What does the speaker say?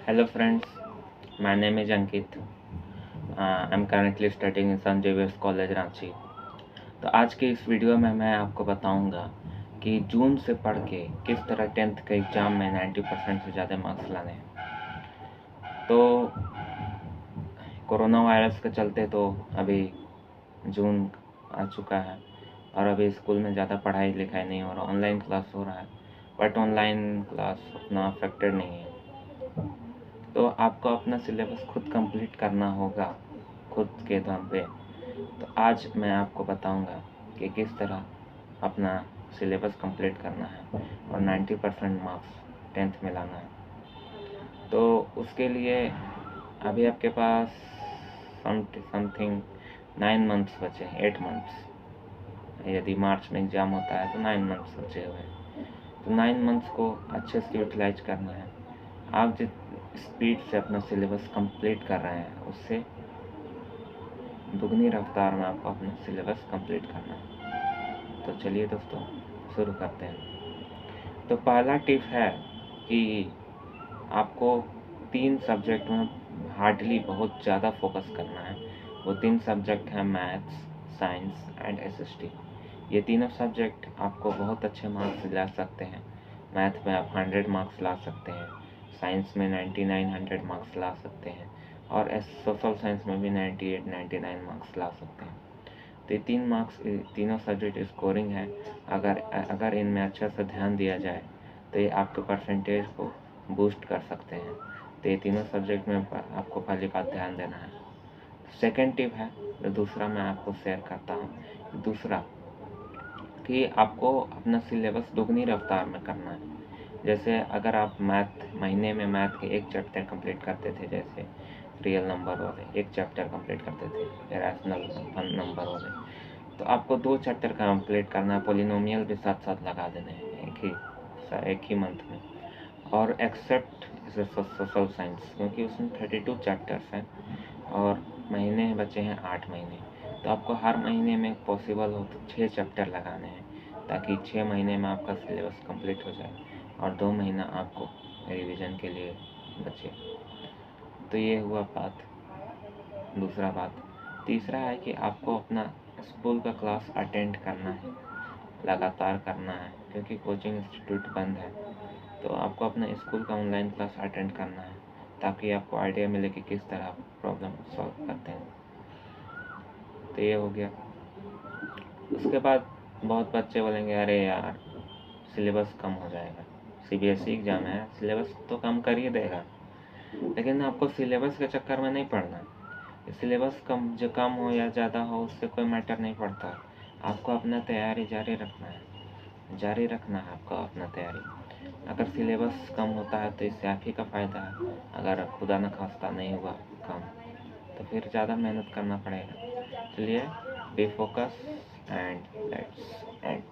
Hello friends, my name is Ankit. I'm currently studying in St. Xavier's College Ranchi. तो आज के इस video में मैं आपको बताऊंगा कि जून से पढ़ के किस तरह 10th के एग्ज़ाम में 90% से ज़्यादा मार्क्स लाने हैं। तो कोरोना वायरस के चलते तो अभी जून आ चुका है और अभी स्कूल में ज़्यादा पढ़ाई लिखाई नहीं हो रहा, ऑनलाइन क्लास हो रहा है, बट ऑनलाइन क्लास उतना अफेक्टेड नहीं है। तो आपको अपना सिलेबस खुद कंप्लीट करना होगा, खुद के दम पे। तो आज मैं आपको बताऊंगा कि किस तरह अपना सिलेबस कंप्लीट करना है और 90% मार्क्स 10th में लाना है। तो उसके लिए अभी आपके पास समथिंग 9 मंथ्स बचे हैं, 8 मंथ्स। यदि मार्च में एग्ज़ाम होता है तो 9 मंथ्स बचे हुए हैं। तो 9 मंथ्स को अच्छे से यूटिलाइज करना है। आप जिस स्पीड से अपना सिलेबस कंप्लीट कर रहे हैं उससे दुगनी रफ्तार में आपको अपना सिलेबस कंप्लीट करना है। तो चलिए दोस्तों शुरू करते हैं। तो पहला टिप है कि आपको 3 सब्जेक्ट में हार्डली बहुत ज़्यादा फोकस करना है। वो 3 सब्जेक्ट हैं मैथ्स, साइंस एंड एसएसटी। ये तीनों सब्जेक्ट आपको बहुत अच्छे मार्क्स दिला सकते हैं। मैथ में आप 100 मार्क्स ला सकते हैं, साइंस में 99 100 मार्क्स ला सकते हैं और सोशल साइंस में भी 98 99 मार्क्स ला सकते हैं। तो ये 3 मार्क्स तीनों सब्जेक्ट स्कोरिंग है। अगर इनमें अच्छा सा ध्यान दिया जाए तो ये आपके परसेंटेज को बूस्ट कर सकते हैं। तो ये तीनों सब्जेक्ट में आपको पहली बात ध्यान देना है। सेकेंड टिप है जो दूसरा मैं आपको शेयर करता हूँ। दूसरा कि आपको अपना सिलेबस दुगनी रफ्तार में करना है। जैसे अगर आप महीने में मैथ के एक चैप्टर कंप्लीट करते थे, जैसे रियल नंबर वाले एक चैप्टर कंप्लीट करते थे, रैशनल नंबर वाले, तो आपको 2 चैप्टर कंप्लीट करना है। पॉलिनोमियल भी साथ साथ लगा देने हैं एक ही मंथ में। और एक्सेप्ट सोशल साइंस, क्योंकि उसमें 32 चैप्टर्स हैं और महीने बचे हैं 8 महीने। तो आपको हर महीने में पॉसिबल हो तो 6 चैप्टर लगाने हैं, ताकि 6 महीने में आपका सिलेबस कंप्लीट हो जाए और 2 महीना आपको रिवीजन के लिए बचे। तो ये हुआ बात, दूसरा बात। तीसरा है कि आपको अपना स्कूल का क्लास अटेंड करना है, लगातार करना है, क्योंकि कोचिंग इंस्टीट्यूट बंद है। तो आपको अपने स्कूल का ऑनलाइन क्लास अटेंड करना है, ताकि आपको आइडिया मिले कि किस तरह आप प्रॉब्लम सॉल्व करते हैं। तो ये हो गया। उसके बाद बहुत बच्चे बोलेंगे अरे यार सिलेबस कम हो जाएगा, सीबीएसई एग्ज़ाम है, सिलेबस तो कम कर ही देगा। लेकिन आपको सिलेबस के चक्कर में नहीं पड़ना। सिलेबस कम हो या ज़्यादा हो उससे कोई मैटर नहीं पड़ता। आपको अपना तैयारी जारी रखना है आपको अपना तैयारी। अगर सिलेबस कम होता है तो इससे आप ही का फ़ायदा है। अगर खुदा न खास्ता नहीं हुआ कम तो फिर ज़्यादा मेहनत करना पड़ेगा। चलिए B focus and let's end.